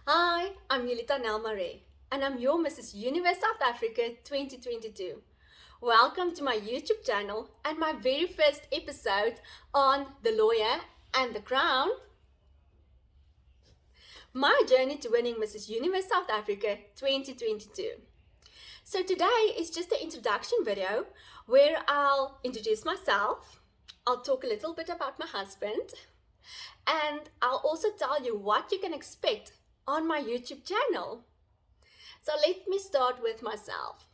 Hi, I'm Yulita Nel-Marais, and I'm your Mrs. Universe South Africa 2022. Welcome to my YouTube channel and my very first episode on The Lawyer and the Crown. My journey to winning Mrs. Universe South Africa 2022. So today is just an introduction video where I'll introduce myself, I'll talk a little bit about my husband, and I'll also tell you what you can expect on my YouTube channel. So let me start with myself.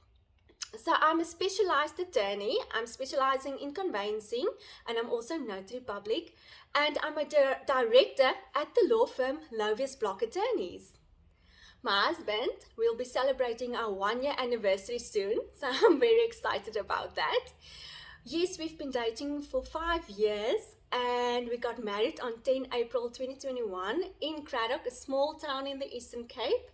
So I'm a specialized attorney. I'm specializing in conveyancing and I'm also notary public, and I'm a director at the law firm Lovius Block Attorneys. My husband will be celebrating our 1 year anniversary soon, so I'm very excited about that. Yes, we've been dating for 5 years and we got married on 10 April 2021 in Cradock, a small town in the Eastern Cape.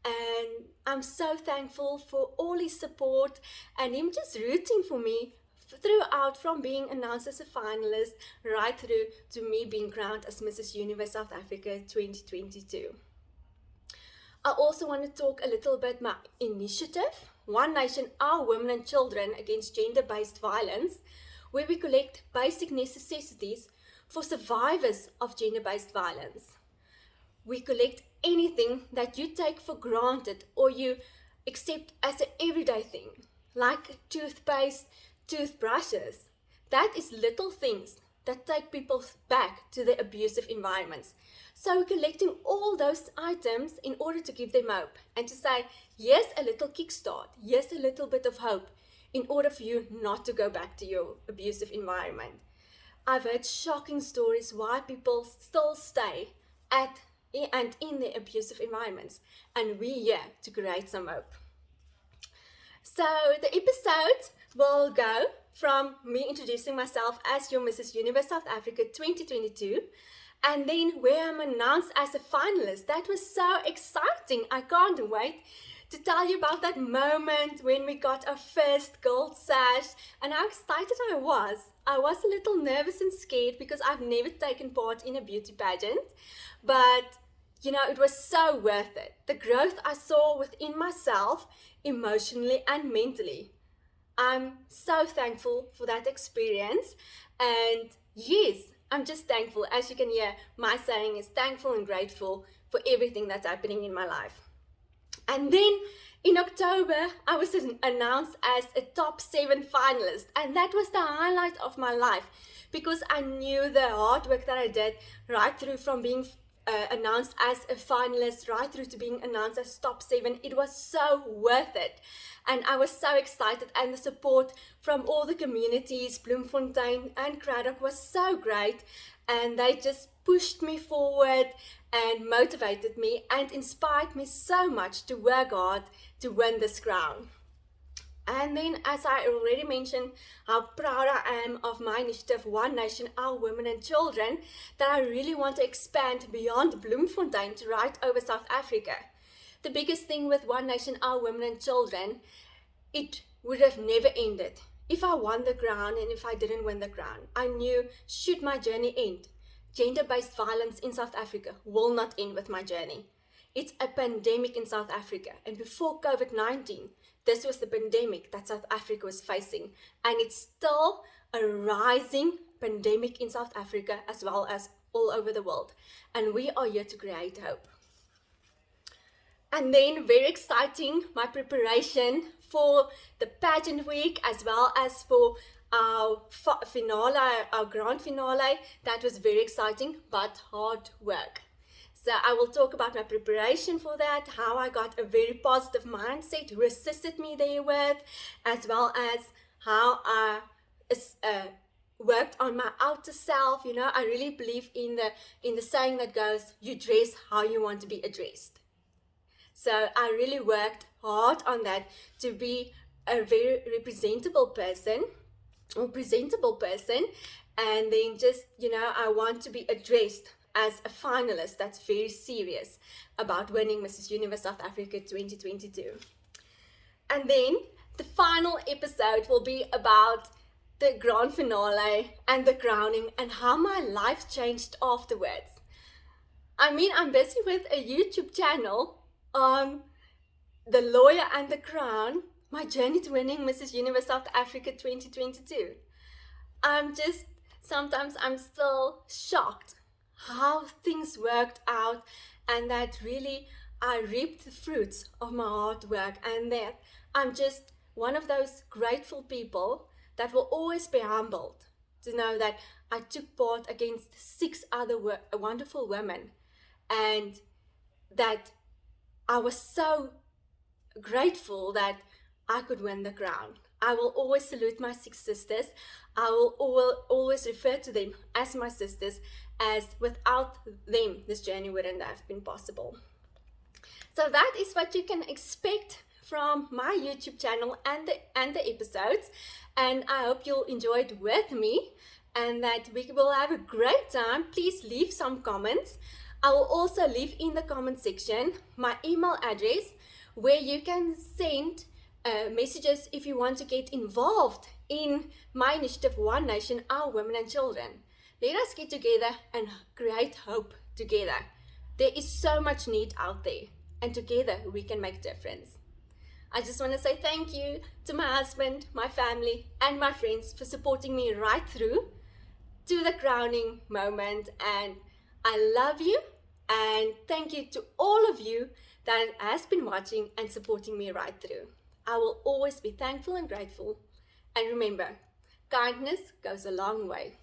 And I'm so thankful for all his support and him just rooting for me throughout, from being announced as a finalist right through to me being crowned as Mrs. Universe South Africa 2022. I also want to talk a little bit my initiative, One Nation, Our Women and Children Against Gender-Based Violence, where we collect basic necessities for survivors of gender-based violence. We collect anything that you take for granted or you accept as an everyday thing, like toothpaste, toothbrushes. That is little things that take people back to their abusive environments. So we're collecting all those items in order to give them hope and to say, yes, a little kickstart, yes, a little bit of hope in order for you not to go back to your abusive environment. I've heard shocking stories why people still stay at and in their abusive environments, and we're here to create some hope. So the episode will go from me introducing myself as your Mrs. Universe South Africa 2022, and then where I'm announced as a finalist. That was so exciting. I can't wait to tell you about that moment when we got our first gold sash and how excited I was. I was a little nervous and scared because I've never taken part in a beauty pageant, but it was so worth it. The growth I saw within myself, emotionally and mentally. I'm so thankful for that experience. And yes, I'm just thankful. As you can hear, my saying is thankful and grateful for everything that's happening in my life. And then in October, I was announced as a top 7 finalist. And that was the highlight of my life because I knew the hard work that I did right through from being announced as a finalist right through to being announced as top 7. It was so worth it, and I was so excited, and the support from all the communities, Bloemfontein and Cradock, was so great, and they just pushed me forward and motivated me and inspired me so much to work hard to win this crown. And then, as I already mentioned, how proud I am of my initiative, One Nation, Our Women and Children, that I really want to expand beyond Bloemfontein to right over South Africa. The biggest thing with One Nation, Our Women and Children, it would have never ended if I won the crown and if I didn't win the crown. I knew, should my journey end, gender-based violence in South Africa will not end with my journey. It's a pandemic in South Africa, and before COVID-19, this was the pandemic that South Africa was facing, and it's still a rising pandemic in South Africa as well as all over the world, and we are here to create hope. And then, very exciting, my preparation for the pageant week as well as for our finale, our grand finale. That was very exciting, but hard work. So I will talk about my preparation for that, how I got a very positive mindset, who assisted me there with, as well as how I worked on my outer self. I really believe in the saying that goes, you dress how you want to be addressed. So I really worked hard on that to be a very presentable person, and then just, I want to be addressed as a finalist that's very serious about winning Mrs. Universe South Africa 2022. And then the final episode will be about the grand finale and the crowning and how my life changed afterwards. I'm busy with a YouTube channel on The Lawyer and the Crown, my journey to winning Mrs. Universe South Africa 2022. Sometimes I'm still shocked how things worked out, and that really I reaped the fruits of my hard work, and that I'm just one of those grateful people that will always be humbled to know that I took part against 6 other wonderful women, and that I was so grateful that I could win the crown. I will always salute my 6 sisters. I will always refer to them as my sisters, as without them, this journey wouldn't have been possible. So that is what you can expect from my YouTube channel and the episodes. And I hope you'll enjoy it with me and that we will have a great time. Please leave some comments. I will also leave in the comment section my email address where you can send messages if you want to get involved in my initiative, One Nation, Our Women and Children. Let us get together and create hope together. There is so much need out there, and together we can make a difference. I just want to say thank you to my husband, my family, and my friends for supporting me right through to the crowning moment. And I love you, and thank you to all of you that has been watching and supporting me right through. I will always be thankful and grateful. And remember, kindness goes a long way.